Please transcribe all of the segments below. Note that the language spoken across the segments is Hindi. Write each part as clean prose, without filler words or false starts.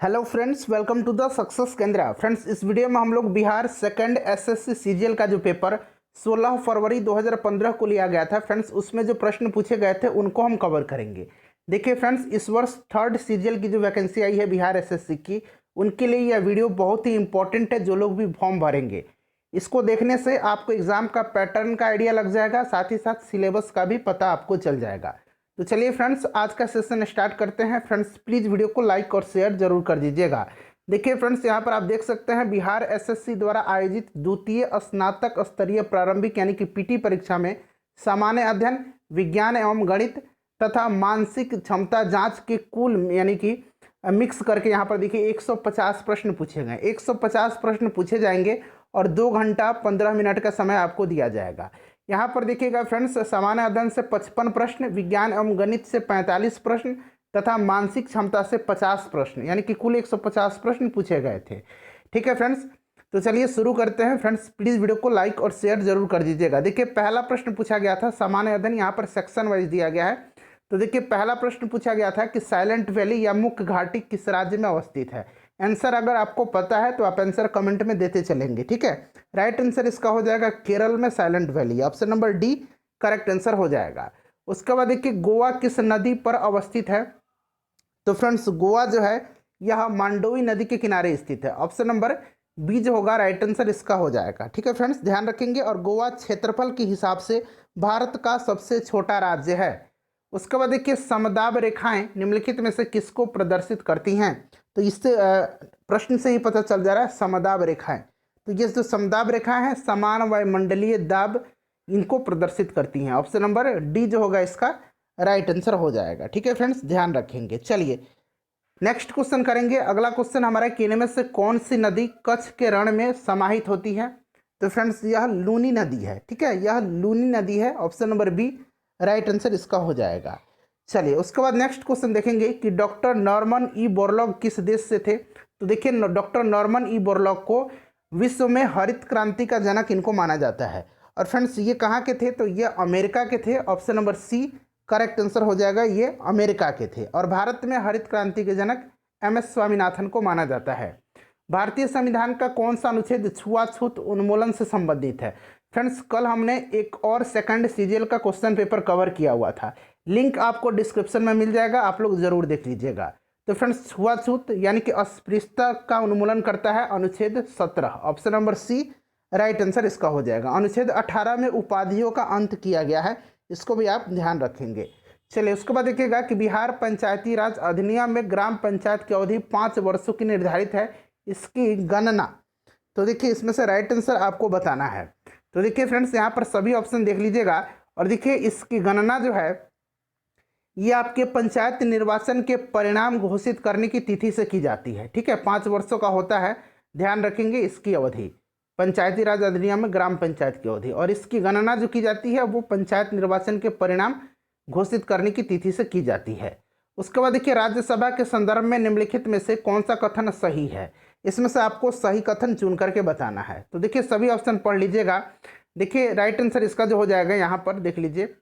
Hello friends, welcome to the success Kendra. Friends, इस वीडियो में हम लोग बिहार सेकंड एसएससी सीजीएल का जो पेपर 16 फरवरी 2015 को लिया गया था फ्रेंड्स, उसमें जो प्रश्न पूछे गए थे उनको हम कवर करेंगे। देखिए फ्रेंड्स, इस वर्ष थर्ड सीजीएल की जो वैकेंसी आई है बिहार एसएससी की, उनके लिए यह वीडियो बहुत ही इंपॉर्टेंट है। जो लोग भी फॉर्म भरेंगे, इसको देखने से आपको एग्जाम का पैटर्न का आइडिया लग जाएगा, साथ ही साथ सिलेबस का भी पता आपको चल जाएगा। तो चलिए फ्रेंड्स, आज का सेशन स्टार्ट करते हैं। फ्रेंड्स, प्लीज़ वीडियो को लाइक और शेयर जरूर कर दीजिएगा। देखिए फ्रेंड्स, यहाँ पर आप देख सकते हैं बिहार एसएससी द्वारा आयोजित द्वितीय स्नातक स्तरीय प्रारंभिक यानी कि पीटी परीक्षा में सामान्य अध्ययन, विज्ञान एवं गणित तथा मानसिक क्षमता जांच के कुल यानी कि मिक्स करके यहाँ पर देखिए 150 प्रश्न पूछे गए। 150 प्रश्न पूछे जाएंगे और 2 घंटा 15 मिनट का समय आपको दिया जाएगा। यहाँ पर देखिएगा फ्रेंड्स, सामान्य अध्ययन से 55 प्रश्न, विज्ञान एवं गणित से 45 प्रश्न तथा मानसिक क्षमता से 50 प्रश्न, यानी कि कुल 150 प्रश्न पूछे गए थे। ठीक है फ्रेंड्स, तो चलिए शुरू करते हैं। फ्रेंड्स, प्लीज़ वीडियो को लाइक और शेयर जरूर कर दीजिएगा। देखिए, पहला प्रश्न पूछा गया था सामान्य अध्ययन, यहाँ पर सेक्शन वाइज दिया गया है। तो देखिए, पहला प्रश्न पूछा गया था कि साइलेंट वैली या मुख्य घाटी किस राज्य में अवस्थित है। आंसर अगर आपको पता है तो आप आंसर कमेंट में देते चलेंगे। ठीक है, राइट आंसर इसका हो जाएगा केरल में silent valley, option number D correct answer हो जाएगा। उसके बाद देखिए, गोवा किस नदी पर अवस्थित है। तो फ्रेंड्स, गोवा जो है यह मांडोवी नदी के किनारे स्थित है, ऑप्शन नंबर बी जो होगा राइट आंसर इसका हो जाएगा। ठीक है फ्रेंड्स, ध्यान रखेंगे। और गोवा क्षेत्रफल के हिसाब से भारत का सबसे छोटा राज्य है। उसके बाद देखिए, समदाब रेखाएं निम्नलिखित में से किसको प्रदर्शित करती हैं। तो इससे प्रश्न से ही पता चल जा रहा है समदाब रेखाएं। तो ये जो समदाब रेखाएं हैं समान वायुमंडलीय दाब इनको प्रदर्शित करती हैं, ऑप्शन नंबर डी जो होगा इसका राइट आंसर हो जाएगा। ठीक है फ्रेंड्स, ध्यान रखेंगे। चलिए नेक्स्ट क्वेश्चन करेंगे। अगला क्वेश्चन हमारा कि इनमें से कौन सी नदी कच्छ के रण में समाहित होती है। तो फ्रेंड्स, यह लूनी नदी है। ठीक है, यह लूनी नदी है, option number B right answer इसका हो जाएगा। चलिए उसके बाद नेक्स्ट क्वेश्चन देखेंगे कि डॉक्टर नॉर्मन ई बोरलॉग किस देश से थे। तो देखिए, डॉक्टर नॉर्मन ई बोरलॉग को विश्व में हरित क्रांति का जनक इनको माना जाता है। और फ्रेंड्स, ये कहाँ के थे। तो ये अमेरिका के थे, option number C correct answer हो जाएगा। ये अमेरिका के थे। और भारत में हरित क्रांति के जनक एम.एस. स्वामीनाथन को माना जाता है। भारतीय संविधान का कौन सा अनुच्छेद छुआछूत उन्मूलन से संबंधित है। फ्रेंड्स, कल हमने एक और सेकंड सीजीएल का क्वेश्चन पेपर कवर किया हुआ था, लिंक आपको डिस्क्रिप्शन में मिल जाएगा, आप लोग जरूर देख लीजिएगा। तो फ्रेंड्स, छुआछूत यानी कि अस्पृश्यता का उन्मूलन करता है अनुच्छेद 17, option number C right answer इसका हो जाएगा। अनुच्छेद 18 में उपाधियों का अंत किया गया है, इसको भी आप ध्यान रखेंगे। चलिए उसके बाद देखिएगा कि बिहार पंचायती राज अधिनियम में ग्राम पंचायत की अवधि 5 वर्षों की निर्धारित है, इसकी गणना। तो देखिए, इसमें से राइट आंसर आपको बताना है। तो देखिए फ्रेंड्स, यहाँ पर सभी ऑप्शन देख लीजिएगा और देखिए इसकी गणना जो है ये आपके पंचायत निर्वाचन के परिणाम घोषित करने की तिथि से की जाती है। ठीक है, 5 वर्षों का होता है, ध्यान रखेंगे इसकी अवधि। पंचायती राज अधिनियम में ग्राम पंचायत की अवधि, और इसकी गणना जो की जाती है वो पंचायत निर्वाचन के परिणाम घोषित करने की तिथि से की जाती है। उसके बाद देखिए, राज्यसभा के संदर्भ में निम्नलिखित में से कौन सा कथन सही है। इसमें से आपको सही कथन चुन करके बताना है। तो देखिए सभी ऑप्शन पढ़ लीजिएगा। देखिए राइट आंसर इसका जो हो जाएगा, यहाँ पर देख लीजिए,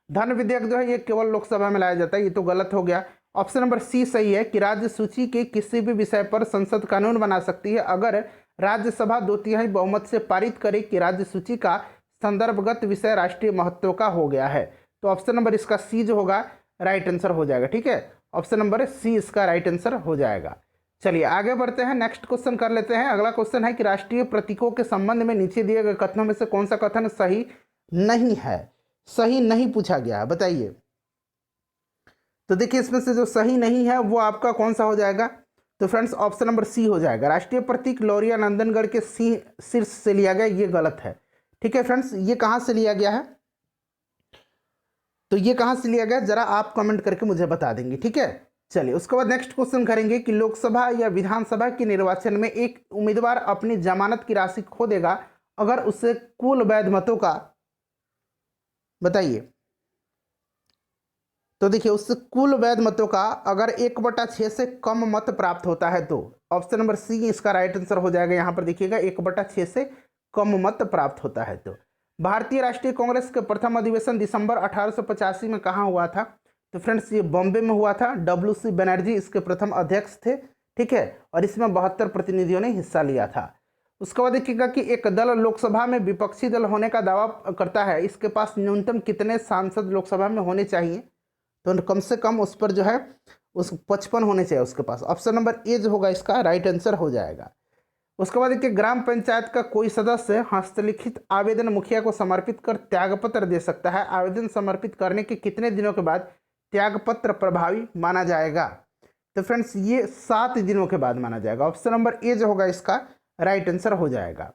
धन विधेयक जो है ये केवल लोकसभा में लाया जाता है, ये तो गलत हो गया। ऑप्शन नंबर सी सही है कि राज्य सूची के किसी भी विषय पर संसद कानून बना सकती है अगर राज्यसभा 2/3 बहुमत से पारित करे कि राज्य सूची का संदर्भगत विषय राष्ट्रीय महत्व का हो गया है। तो ऑप्शन नंबर इसका सी जो होगा राइट आंसर हो जाएगा। ठीक है, ऑप्शन नंबर सी इसका राइट आंसर हो जाएगा। चलिए आगे बढ़ते हैं, नेक्स्ट क्वेश्चन कर लेते हैं। अगला क्वेश्चन है कि राष्ट्रीय प्रतीकों के संबंध में नीचे दिए गए कथनों में से कौन सा कथन सही नहीं है। सही नहीं पूछा गया है, बताइए। तो देखिए, इसमें से जो सही नहीं है वो आपका कौन सा हो जाएगा। तो फ्रेंड्स, ऑप्शन नंबर सी हो जाएगा। राष्ट्रीय प्रतीक लौरिया नंदनगढ़ के शीर्ष से लिया गया, ये गलत है। ठीक है फ्रेंड्स, ये कहाँ से लिया गया है। तो ये कहाँ से लिया गया जरा आप कमेंट करके मुझे बता देंगे। ठीक है, चलिए उसके बाद नेक्स्ट क्वेश्चन करेंगे कि लोकसभा या विधानसभा के निर्वाचन में एक उम्मीदवार अपनी जमानत की राशि खो देगा अगर उसे कुल वैध मतों का, बताइए। तो देखिए, उससे कुल वैध मतों का अगर 1/6 से कम मत प्राप्त होता है तो ऑप्शन नंबर सी इसका राइट आंसर हो जाएगा। यहाँ पर देखिएगा 1/6 से कम मत प्राप्त होता है तो। भारतीय राष्ट्रीय कांग्रेस के प्रथम अधिवेशन दिसंबर 1885 में कहाँ हुआ था। तो फ्रेंड्स, ये बॉम्बे में हुआ था। WC बनर्जी इसके प्रथम अध्यक्ष थे। ठीक है, और इसमें 72 प्रतिनिधियों ने हिस्सा लिया था। उसके बाद देखिएगा कि एक दल लोकसभा में विपक्षी दल होने का दावा करता है, इसके पास न्यूनतम कितने सांसद लोकसभा में होने चाहिए? तो कम से कम उस पर जो है उस 55 होने चाहिए उसके पास। ऑप्शन नंबर ए जो होगा इसका राइट आंसर हो जाएगा। उसके बाद देखिए ग्राम पंचायत का कोई सदस्य हस्तलिखित आवेदन मुखिया को समर्पित कर त्यागपत्र दे सकता है। आवेदन समर्पित करने के कितने दिनों के बाद त्यागपत्र प्रभावी माना जाएगा? तो फ्रेंड्स ये 7 दिनों के बाद माना जाएगा। ऑप्शन नंबर ए जो होगा इसका राइट आंसर हो जाएगा।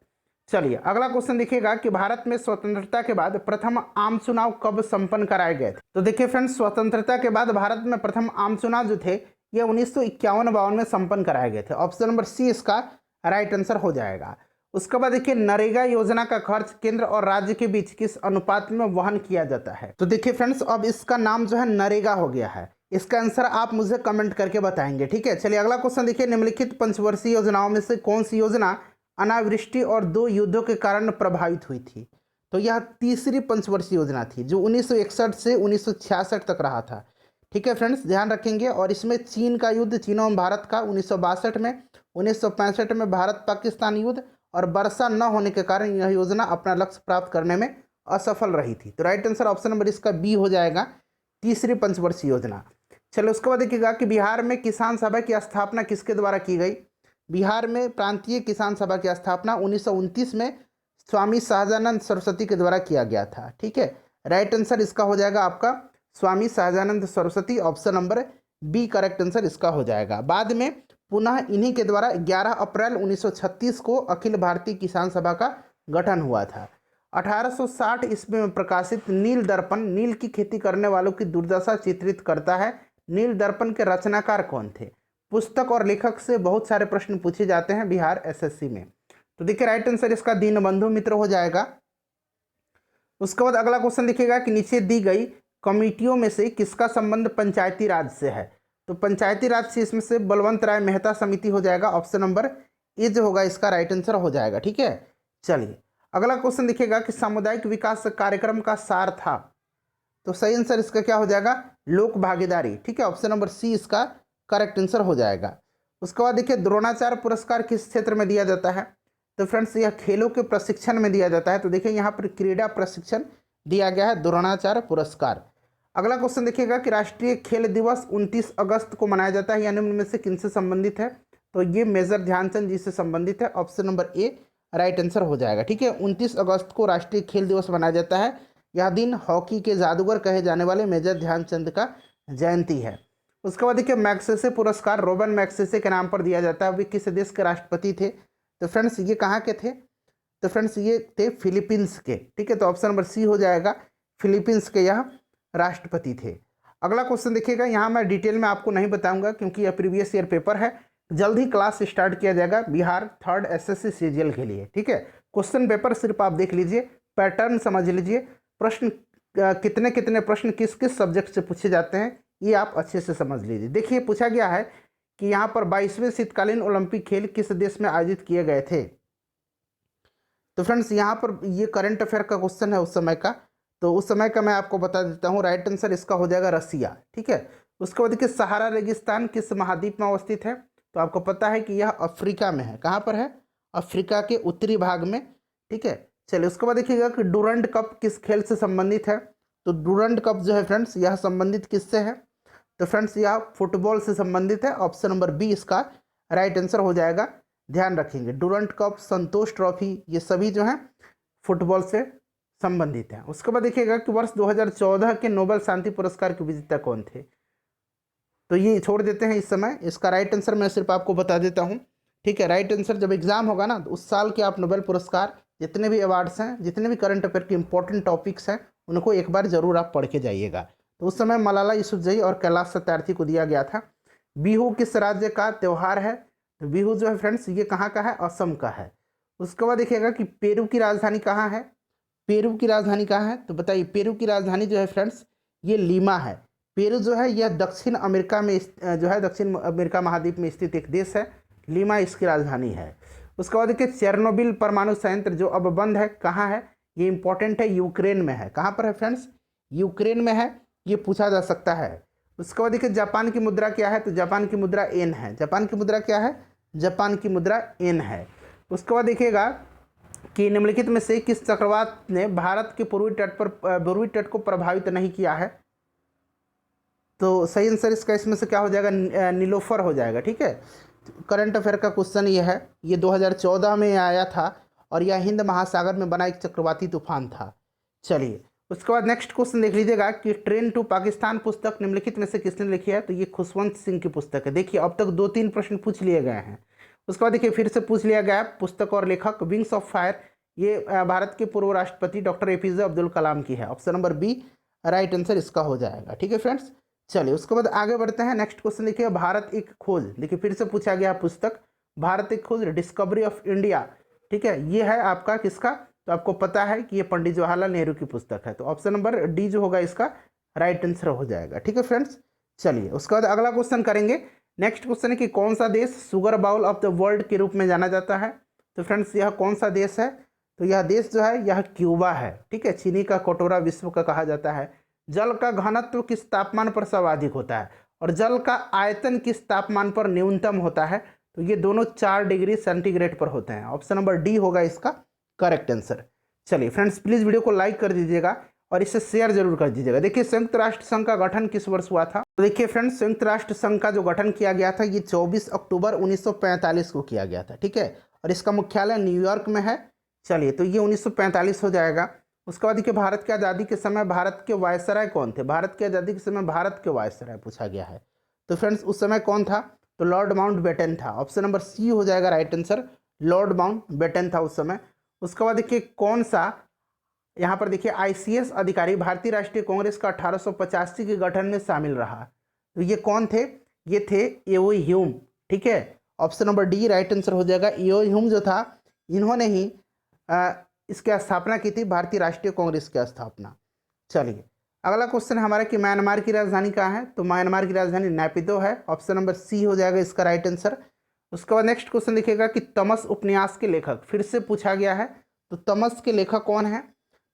चलिए अगला क्वेश्चन देखिएगा कि भारत में स्वतंत्रता के बाद प्रथम आम चुनाव कब संपन्न कराए गए थे? तो देखिए फ्रेंड्स स्वतंत्रता के बाद भारत में प्रथम आम चुनाव जो थे ये 1951-52 में संपन्न कराए गए थे। ऑप्शन नंबर सी इसका राइट आंसर हो जाएगा। उसके बाद देखिए नरेगा योजना का खर्च केंद्र और राज्य के बीच किस अनुपात में वहन किया जाता है? तो देखिए फ्रेंड्स अब इसका नाम जो है नरेगा हो गया है। इसका आंसर आप मुझे कमेंट करके बताएंगे, ठीक है। चलिए अगला क्वेश्चन देखिए निम्नलिखित पंचवर्षीय योजनाओं में से कौन सी योजना अनावृष्टि और 2 युद्धों के कारण प्रभावित हुई थी? तो यह तीसरी पंचवर्षीय योजना थी जो 1961 से 1966 तक रहा था, ठीक है फ्रेंड्स, ध्यान रखेंगे। और इसमें चीन का युद्ध, चीन एवं भारत का 1962 में, 1965 में भारत पाकिस्तान युद्ध और वर्षा न होने के कारण यह योजना अपना लक्ष्य प्राप्त करने में असफल रही थी। तो राइट आंसर ऑप्शन नंबर इसका बी हो जाएगा, तीसरी पंचवर्षीय योजना। चलो उसके बाद देखिएगा कि बिहार में किसान सभा की स्थापना किसके द्वारा की गई? बिहार में प्रांतीय किसान सभा की स्थापना 1929 में स्वामी सहजानंद सरस्वती के द्वारा किया गया था, ठीक है। राइट आंसर इसका हो जाएगा आपका Swami Sahajanand Saraswati, option number B correct answer इसका हो जाएगा। बाद में पुनः इन्हीं के द्वारा 11 अप्रैल 1936 को अखिल भारतीय किसान सभा का गठन हुआ था। 1860 ईस्वी में प्रकाशित नील दर्पण नील की खेती करने वालों की दुर्दशा चित्रित करता है। नील दर्पण के रचनाकार कौन थे? पुस्तक और लेखक से बहुत सारे प्रश्न पूछे जाते हैं बिहार एसएससी में। तो देखिए राइट आंसर इसका दीनबंधु मित्र हो जाएगा। उसके बाद अगला क्वेश्चन देखिएगा कि नीचे दी गई कमेटियों में से किसका संबंध पंचायती राज से है? तो पंचायती राज से इसमें से बलवंत राय मेहता समिति हो जाएगा। ऑप्शन नंबर ए जो होगा इसका राइट आंसर हो जाएगा, ठीक है। चलिए अगला क्वेश्चन देखिएगा कि सामुदायिक विकास कार्यक्रम का सार था। तो सही आंसर इसका क्या हो जाएगा? लोक भागीदारी, ठीक है। ऑप्शन नंबर सी इसका करेक्ट आंसर हो जाएगा। उसके बाद देखिए द्रोणाचार्य पुरस्कार किस क्षेत्र में दिया जाता है? तो फ्रेंड्स यह खेलों के प्रशिक्षण में दिया जाता है। तो देखिए यहाँ पर क्रीड़ा प्रशिक्षण दिया गया है द्रोणाचार्य पुरस्कार। अगला क्वेश्चन देखिएगा कि राष्ट्रीय खेल दिवस 29 अगस्त को मनाया जाता है, या निम्न में से किनसे संबंधित है? तो ये मेजर ध्यानचंद जी से संबंधित है। Option number A right answer हो जाएगा, ठीक है। 29 अगस्त को राष्ट्रीय खेल दिवस मनाया जाता है। यह दिन हॉकी के जादूगर कहे जाने वाले मेजर ध्यानचंद का जयंती है। उसके बाद देखिए मैग्सेसे पुरस्कार रोबन मैग्सेसे के नाम पर दिया जाता है। वे किस देश के राष्ट्रपति थे? तो फ्रेंड्स ये कहाँ के थे? तो फ्रेंड्स ये थे फिलीपींस के, ठीक है। तो ऑप्शन नंबर सी हो जाएगा, फिलीपींस के यह राष्ट्रपति थे। अगला क्वेश्चन देखिएगा, यहाँ मैं डिटेल में आपको नहीं बताऊंगा क्योंकि यह प्रीवियस ईयर पेपर है। जल्द ही क्लास स्टार्ट किया जाएगा बिहार 3rd एसएससी सीजीएल के लिए, ठीक है। क्वेश्चन पेपर सिर्फ आप देख लीजिए, पैटर्न समझ लीजिए, प्रश्न कितने कितने प्रश्न किस किस सब्जेक्ट से पूछे जाते हैं ये आप अच्छे से समझ लीजिए। देखिए पूछा गया है कि यहाँ पर 22वें शीतकालीन ओलंपिक खेल किस देश में आयोजित किए गए थे? तो फ्रेंड्स यहाँ पर ये करंट अफेयर का क्वेश्चन है उस समय का, तो उस समय का मैं आपको बता देता हूँ। राइट आंसर इसका हो जाएगा रसिया, ठीक है। उसके बाद देखिए सहारा रेगिस्तान किस महाद्वीप में अवस्थित है? तो आपको पता है कि यह अफ्रीका में है। कहाँ पर है? अफ्रीका के उत्तरी भाग में, ठीक है। चलिए उसके बाद देखिएगा कि डूरंड कप किस खेल से संबंधित है? तो डूरंड कप जो है फ्रेंड्स यह संबंधित किससे है? तो फ्रेंड्स यह फुटबॉल से संबंधित है। ऑप्शन नंबर बी इसका राइट आंसर हो जाएगा। ध्यान रखेंगे डूरंड कप, संतोष ट्रॉफी, ये सभी जो हैं फुटबॉल से संबंधित हैं। उसके बाद देखिएगा कि वर्ष 2014 के नोबेल शांति पुरस्कार के विजेता कौन थे? तो ये छोड़ देते हैं इस समय, इसका राइट आंसर मैं सिर्फ आपको बता देता हूँ, ठीक है। राइट आंसर जब एग्जाम होगा ना तो उस साल के आप नोबेल पुरस्कार जितने भी अवार्ड्स हैं, जितने भी करंट अफेयर के इंपॉर्टेंट टॉपिक्स हैं, उनको एक बार जरूर आप पढ़ के जाइएगा। तो उस समय मलाला यूसुफजई और कैलाश सत्यार्थी को दिया गया था। बिहू किस राज्य का त्यौहार है? तो बिहू जो है फ्रेंड्स ये कहाँ का है? असम का है। उसके बाद देखिएगा कि पेरू की राजधानी कहाँ है? पेरू की राजधानी कहाँ है? तो बताइए पेरू की राजधानी जो है फ्रेंड्स ये लीमा है। पेरू जो है यह दक्षिण अमेरिका में जो है दक्षिण अमेरिका महाद्वीप में स्थित एक देश है। लीमा इसकी राजधानी है। उसके बाद देखिए चेरनोबिल परमाणु संयंत्र जो अब बंद है कहाँ है? ये इंपॉर्टेंट है, यूक्रेन में है। कहाँ पर है फ्रेंड्स? यूक्रेन में है। ये पूछा जा सकता है। उसके बाद देखिए जापान की मुद्रा क्या है, तो जापान की मुद्रा येन है। जापान की मुद्रा क्या है, जापान की मुद्रा येन है। उसके बाद देखिएगा कि निम्नलिखित में से किस चक्रवात ने भारत के पूर्वी तट को प्रभावित नहीं किया है, तो सही आंसर इसका इसमें से क्या हो जाएगा, नीलोफर हो जाएगा। ठीक है, करंट अफेयर का क्वेश्चन ये है, ये 2014 में आया था और यह हिंद महासागर में बना एक चक्रवाती तूफान था। चलिए उसके बाद नेक्स्ट क्वेश्चन देख लीजिएगा कि ट्रेन टू पाकिस्तान पुस्तक निम्नलिखित में से किसने लिखी है, तो ये खुशवंत सिंह की पुस्तक है। देखिए अब तक 2-3 प्रश्न पूछ लिए गए हैं। उसके बाद देखिए फिर से पूछ लिया गया पुस्तक और लेखक विंग्स ऑफ फायर, ये भारत के पूर्व राष्ट्रपति डॉक्टर APJ अब्दुल कलाम की है। Option number B right answer इसका हो जाएगा। ठीक है फ्रेंड्स, चलिए उसके बाद आगे बढ़ते हैं। नेक्स्ट क्वेश्चन देखिए भारत एक खोज, देखिए फिर से पूछा गया पुस्तक भारत एक खोज डिस्कवरी ऑफ इंडिया। ठीक है, ये है आपका किसका, तो आपको पता है कि ये पंडित जवाहरलाल नेहरू की पुस्तक है, तो ऑप्शन नंबर डी जो होगा इसका राइट आंसर हो जाएगा। ठीक है फ्रेंड्स, चलिए उसके बाद अगला क्वेश्चन करेंगे। नेक्स्ट क्वेश्चन है कि कौन सा देश sugar bowl of the world के रूप में जाना जाता है, तो फ्रेंड्स यह कौन सा देश है, तो यह देश जो है यह क्यूबा है। ठीक है, चीनी का कटोरा विश्व का कहा जाता है। जल का घनत्व किस तापमान पर सर्वाधिक होता है और जल का आयतन किस तापमान पर न्यूनतम होता है, तो ये दोनों 4 डिग्री सेंटीग्रेड पर होते हैं। ऑप्शन नंबर डी होगा इसका करेक्ट आंसर। चलिए फ्रेंड्स प्लीज़ वीडियो को लाइक कर दीजिएगा और इसे शेयर जरूर कर दीजिएगा। देखिए संयुक्त राष्ट्र संघ का गठन किस वर्ष हुआ था, तो देखिए फ्रेंड्स संयुक्त राष्ट्र संघ का जो गठन किया गया था ये 24 अक्टूबर 1945 को किया गया था। ठीक है, और इसका मुख्यालय न्यूयॉर्क में है। चलिए तो ये 1945 हो जाएगा। उसके बाद देखिए भारत की आज़ादी के समय भारत के वायसराय कौन थे, भारत की आज़ादी के समय भारत के वायसराय पूछा गया है, तो फ्रेंड्स उस समय कौन था, तो लॉर्ड माउंटबेटन था। ऑप्शन नंबर सी हो जाएगा राइट आंसर, लॉर्ड माउंटबेटन था उस समय। उसके बाद देखिए कौन सा, यहाँ पर देखिए ICS अधिकारी भारतीय राष्ट्रीय कांग्रेस का 1885 के गठन में शामिल रहा, तो ये कौन थे, ये थे एओ ह्यूम। ठीक है, option number D right answer हो जाएगा। एओ ह्यूम जो था इन्होंने ही इसकी स्थापना की थी, भारतीय राष्ट्रीय कांग्रेस की स्थापना। चलिए अगला क्वेश्चन हमारा कि म्यांमार की राजधानी कहाँ है, तो म्यांमार की राजधानी नैपिदो है। ऑप्शन नंबर सी हो जाएगा इसका राइट आंसर। उसके बाद नेक्स्ट क्वेश्चन दिखेगा कि तमस उपन्यास के लेखक, फिर से पूछा गया है, तो तमस के लेखक कौन है,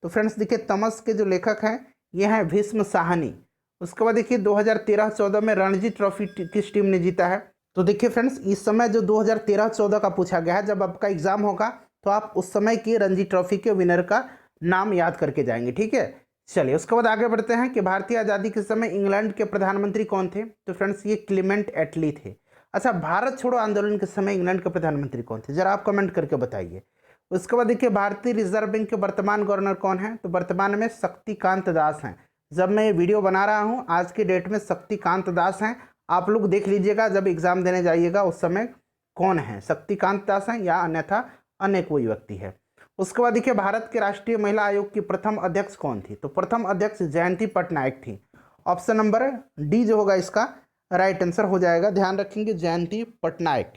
तो फ्रेंड्स देखिए तमस के जो लेखक हैं ये हैं भीष्म साहनी। उसके बाद देखिए 2013-14 में रणजी ट्रॉफी किस टीम ने जीता है, तो देखिए फ्रेंड्स इस समय जो 2013-14 का पूछा गया है, जब आपका एग्जाम होगा तो आप उस समय की रणजी ट्रॉफी के विनर का नाम याद करके जाएंगे। ठीक है, चलिए उसके बाद आगे बढ़ते हैं कि भारतीय आज़ादी के समय इंग्लैंड के प्रधानमंत्री कौन थे, तो फ्रेंड्स ये क्लीमेंट एटली थे। अच्छा, भारत छोड़ो आंदोलन के समय इंग्लैंड के प्रधानमंत्री कौन थे, जरा आप कमेंट करके बताइए। उसके बाद देखिए भारतीय रिजर्व बैंक के वर्तमान गवर्नर कौन है, तो वर्तमान में शक्तिकांत दास हैं। जब मैं ये वीडियो बना रहा हूँ आज के डेट में शक्तिकांत दास हैं, आप लोग देख लीजिएगा जब एग्जाम देने जाइएगा उस समय कौन है, शक्तिकांत दास हैं या अन्यथा अन्य कोई व्यक्ति है। उसके बाद देखिए भारत के राष्ट्रीय महिला आयोग की प्रथम अध्यक्ष कौन थी, तो प्रथम अध्यक्ष जयंती पटनायक थी। ऑप्शन नंबर डी जो होगा इसका राइट आंसर हो जाएगा, ध्यान रखेंगे जयंती पटनायक।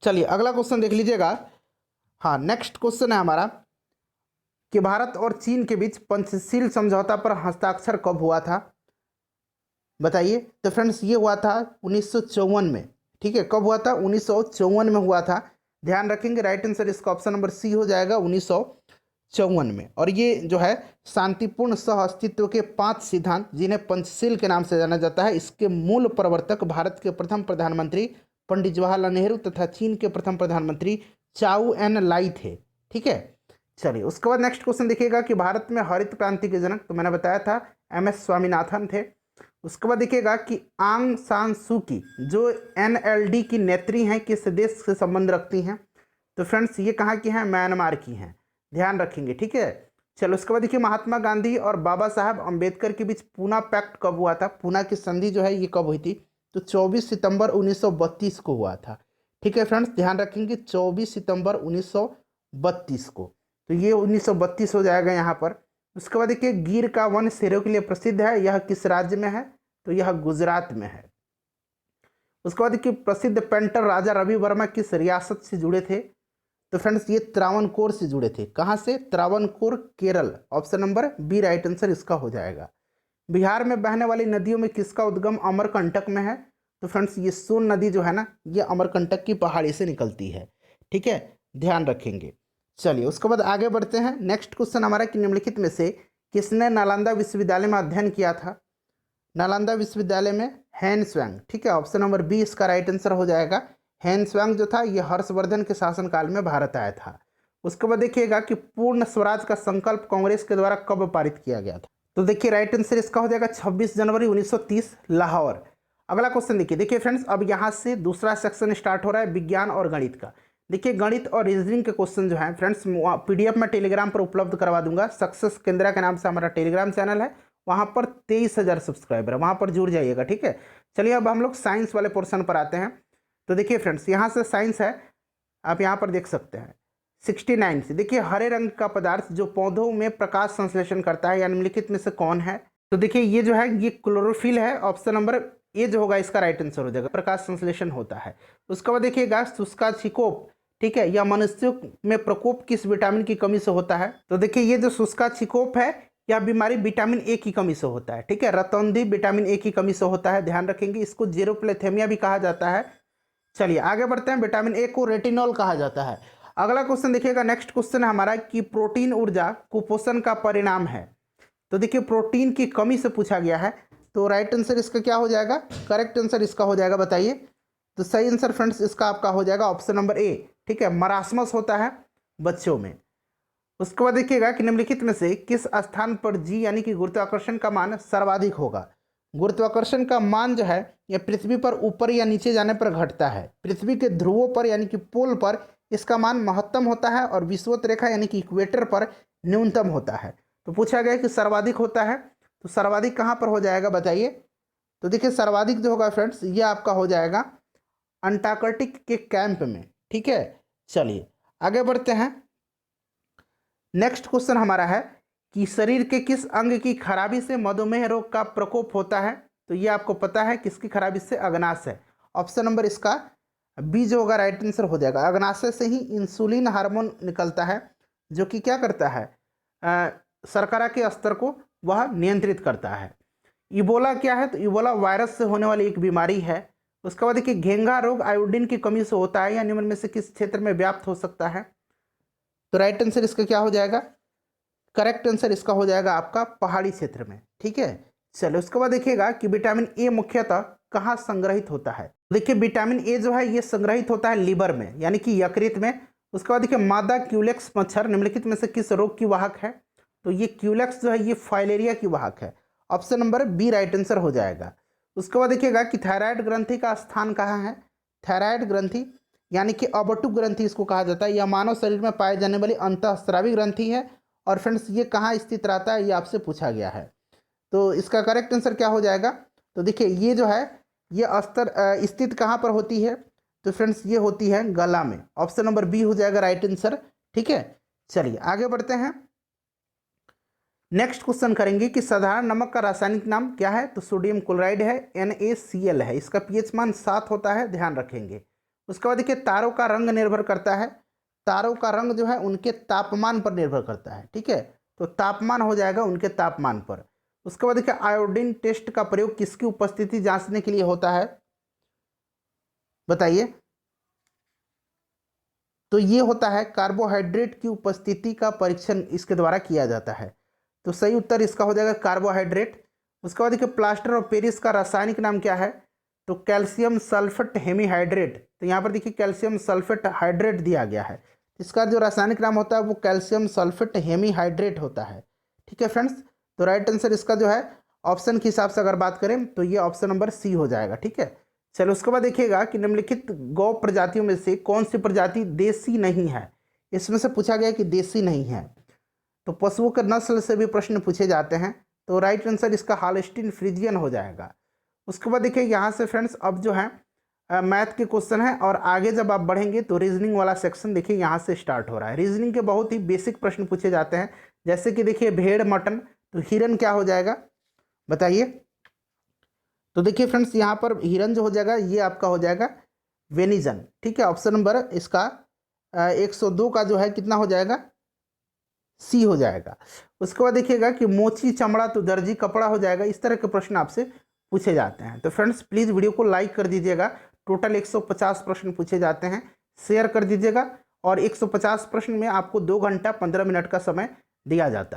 चलिए अगला क्वेश्चन देख लीजिएगा। हाँ, नेक्स्ट क्वेश्चन है हमारा कि भारत और चीन के बीच पंचशील समझौता पर हस्ताक्षर कब हुआ था, बताइए। तो फ्रेंड्स ये हुआ था 1954 में। ठीक है, कब हुआ था, 1954 में हुआ था। ध्यान रखेंगे राइट आंसर इसका ऑप्शन नंबर सी हो जाएगा 1954 में। और ये जो है शांतिपूर्ण सह अस्तित्व के 5 सिद्धांत जिन्हें पंचशील के नाम से जाना जाता है, इसके मूल प्रवर्तक भारत के प्रथम प्रधानमंत्री पंडित जवाहरलाल नेहरू तथा चीन के प्रथम प्रधानमंत्री चाउ एन लाई थे। ठीक है, चलिए उसके बाद नेक्स्ट क्वेश्चन देखिएगा कि भारत में हरित क्रांति के जनक, तो मैंने बताया था MS स्वामीनाथन थे। उसके बाद देखिएगा कि आंग सान सू की जो NLD की नेत्री हैं किस देश से संबंध रखती हैं, तो फ्रेंड्स ये कहाँ की हैं, म्यांमार की हैं, ध्यान रखेंगे। ठीक है, चलो उसके बाद देखिए महात्मा गांधी और बाबा साहब अम्बेडकर के बीच पूना पैक्ट कब हुआ था, पूना की संधि जो है ये कब हुई थी, तो 24 सितंबर 1932 को हुआ था। ठीक है फ्रेंड्स, ध्यान रखेंगे 24 सितंबर 1932 को, तो ये 1932 हो जाएगा यहाँ पर। उसके बाद देखिए गिर का वन शेरों के लिए प्रसिद्ध है, यह किस राज्य में है, तो यह गुजरात में है। उसके बाद देखिए प्रसिद्ध पेंटर राजा रवि वर्मा किस रियासत से जुड़े थे, तो फ्रेंड्स ये त्रावणकोर से जुड़े थे। कहाँ से, Travancore Kerala. Option number B right answer इसका हो जाएगा। बिहार में बहने वाली नदियों में किसका उद्गम अमरकंटक में है, तो फ्रेंड्स ये सोन नदी जो है ना ये अमरकंटक की पहाड़ी से निकलती है। ठीक है, ध्यान रखेंगे। चलिए उसके बाद आगे बढ़ते हैं। नेक्स्ट क्वेश्चन हमारा कि निम्नलिखित में से किसने नालंदा विश्वविद्यालय में अध्ययन किया था, नालंदा विश्वविद्यालय में हैन स्वांग, ठीक है, ऑप्शन नंबर बी इसका राइट आंसर हो जाएगा। हैन स्वांग जो था ये हर्षवर्धन के शासनकाल में भारत आया था। उसके बाद देखिएगा कि पूर्ण स्वराज का संकल्प कांग्रेस के द्वारा कब पारित किया गया था। तो देखिए राइट आंसर इसका हो जाएगा 26 जनवरी 1930 लाहौर। अगला क्वेश्चन देखिए फ्रेंड्स, अब यहाँ से दूसरा सेक्शन स्टार्ट हो रहा है विज्ञान और गणित का। देखिए गणित और रीजनिंग के क्वेश्चन जो हैं फ्रेंड्स PDF में टेलीग्राम पर उपलब्ध करवा दूंगा। सक्सेस केंद्रा के नाम से हमारा टेलीग्राम चैनल है, वहाँ पर 23,000 सब्सक्राइबर है, वहाँ पर जुड़ जाइएगा, ठीक है। चलिए अब हम लोग साइंस वाले पोर्शन पर आते हैं। तो देखिए फ्रेंड्स यहाँ से साइंस है, आप यहाँ पर देख सकते हैं 69 से। देखिए हरे रंग का पदार्थ जो पौधों में प्रकाश संश्लेषण करता है या निम्नलिखित में से कौन है। तो देखिए ये जो है ये क्लोरोफिल है, ऑप्शन नंबर ए जो होगा इसका राइट आंसर हो जाएगा, प्रकाश संश्लेषण होता है। उसके बाद देखिएगा शुष्काछिकोप, ठीक है, या मनुष्यों में प्रकोप किस विटामिन की कमी से होता है। तो देखिए ये जो शुष्काछिकोप है यह बीमारी विटामिन ए की कमी से होता है, ठीक है, रतौंधी विटामिन ए की कमी से होता है, ध्यान रखेंगे। इसको जेरोप्लेथेमिया भी कहा जाता है। चलिए आगे बढ़ते हैं, विटामिन ए को रेटिनॉल कहा जाता है। अगला क्वेश्चन देखिएगा, नेक्स्ट क्वेश्चन है हमारा कि प्रोटीन ऊर्जा कुपोषण का परिणाम है। तो देखिए प्रोटीन की कमी से पूछा गया है, तो राइट आंसर इसका क्या हो जाएगा, करेक्ट आंसर इसका हो जाएगा, बताइए। तो सही आंसर फ्रेंड्स इसका आपका हो जाएगा ऑप्शन नंबर ए, ठीक है, मरासमस होता है बच्चों में। उसके बाद देखिएगा कि निम्नलिखित में से किस स्थान पर जी यानी कि गुरुत्वाकर्षण का मान सर्वाधिक होगा। गुरुत्वाकर्षण का मान जो है यह पृथ्वी पर ऊपर या नीचे जाने पर घटता है। पृथ्वी के ध्रुवों पर यानी कि पोल पर इसका मान महत्तम होता है और विषुवत रेखा यानी कि इक्वेटर पर न्यूनतम होता है। तो पूछा गया कि सर्वाधिक होता है, तो सर्वाधिक कहाँ पर हो जाएगा बताइए। तो देखिए सर्वाधिक जो होगा फ्रेंड्स ये आपका हो जाएगा अंटार्कटिक के कैंप में, ठीक है। चलिए आगे बढ़ते हैं, नेक्स्ट क्वेश्चन हमारा है कि शरीर के किस अंग की खराबी से मधुमेह रोग का प्रकोप होता है। तो ये आपको पता है किसकी खराबी से, अग्नाशय है। ऑप्शन नंबर इसका बी जो होगा राइट आंसर हो जाएगा। अग्नाशय से ही इंसुलिन हार्मोन निकलता है जो कि क्या करता है, शर्करा के स्तर को वह नियंत्रित करता है। इबोला क्या है, तो इबोला वायरस से होने वाली एक बीमारी है। उसके बाद देखिए घेंघा रोग आयोडीन की कमी से होता है या निम्न में से किस क्षेत्र में व्याप्त हो सकता है। तो राइट आंसर इसका क्या हो जाएगा, करेक्ट आंसर इसका हो जाएगा आपका पहाड़ी क्षेत्र में, ठीक है। चलो उसके बाद देखिएगा कि विटामिन ए मुख्यतः कहाँ संग्रहित होता है। देखिए विटामिन ए जो है ये संग्रहित होता है लीवर में यानी कि यकृत में। उसके बाद देखिए मादा क्यूलेक्स मच्छर निम्नलिखित में से किस रोग की वाहक है। तो ये क्यूलेक्स जो है ये फाइलेरिया की वाहक है, option number B right answer हो जाएगा। उसके बाद देखिएगा कि थायराइड ग्रंथि का स्थान कहाँ है। थायराइड ग्रंथि यानी कि अबटुक ग्रंथि इसको कहा जाता है, यह मानव शरीर में पाए जाने वाली अंतःस्रावी ग्रंथि है। और फ्रेंड्स ये कहाँ स्थित रहता है ये आपसे पूछा गया है, तो इसका करेक्ट आंसर क्या हो जाएगा। तो देखिए ये जो है ये अस्तर स्थित कहाँ पर होती है। तो फ्रेंड्स ये होती है गला में, ऑप्शन नंबर बी हो जाएगा राइट आंसर, ठीक है। चलिए आगे बढ़ते हैं, नेक्स्ट क्वेश्चन करेंगे कि साधारण नमक का रासायनिक नाम क्या है। तो सोडियम क्लोराइड है, NaCl है, इसका pH मान 7 होता है, ध्यान रखेंगे। उसके बाद देखिए तारों का रंग निर्भर करता है, तारों का रंग जो है उनके तापमान पर निर्भर करता है, ठीक है। तो तापमान हो जाएगा उनके तापमान पर। उसके बाद देखिए आयोडीन टेस्ट का प्रयोग किसकी उपस्थिति जांचने के लिए होता है बताइए। तो ये होता है कार्बोहाइड्रेट की उपस्थिति का परीक्षण इसके द्वारा किया जाता है। तो सही उत्तर इसका हो जाएगा कार्बोहाइड्रेट। उसके बाद देखिए प्लास्टर ऑफ पेरिस का रासायनिक नाम क्या है। तो कैल्शियम सल्फेट हेमीहाइड्रेट। तो यहाँ पर देखिए कैल्शियम सल्फेट हाइड्रेट दिया गया है, इसका जो रासायनिक नाम होता है वो कैल्शियम सल्फेट हेमीहाइड्रेट होता है, ठीक है फ्रेंड्स। तो राइट आंसर इसका जो है ऑप्शन के हिसाब से अगर बात करें तो ये ऑप्शन नंबर सी हो जाएगा, ठीक है। चलो उसके बाद देखिएगा कि निम्नलिखित गौ प्रजातियों में से कौन सी प्रजाति देसी नहीं है। इसमें से पूछा गया कि देसी नहीं है, तो पशुओं के नस्ल से भी प्रश्न पूछे जाते हैं। तो राइट आंसर इसका हालस्टीन फ्रीजियन हो जाएगा। उसके बाद देखिए यहाँ से फ्रेंड्स अब जो है मैथ के क्वेश्चन है और आगे जब आप बढ़ेंगे तो रीजनिंग वाला सेक्शन देखिए यहाँ से स्टार्ट हो रहा है। रीजनिंग के बहुत ही बेसिक प्रश्न पूछे जाते हैं, जैसे कि देखिए भेड़ मटन, तो हिरन क्या हो जाएगा बताइए। तो देखिए फ्रेंड्स यहाँ पर हिरन जो हो जाएगा ये आपका हो जाएगा वेनिजन, ठीक है। ऑप्शन नंबर इसका 102 का जो है कितना हो जाएगा, सी हो जाएगा। उसके बाद देखिएगा कि मोची चमड़ा तो दर्जी कपड़ा हो जाएगा। इस तरह के प्रश्न आपसे पूछे जाते हैं। तो फ्रेंड्स प्लीज़ वीडियो को लाइक कर दीजिएगा। टोटल 150 प्रश्न पूछे जाते हैं, शेयर कर दीजिएगा। और 150 प्रश्न में आपको 2 घंटा 15 मिनट का समय दिया जाता है।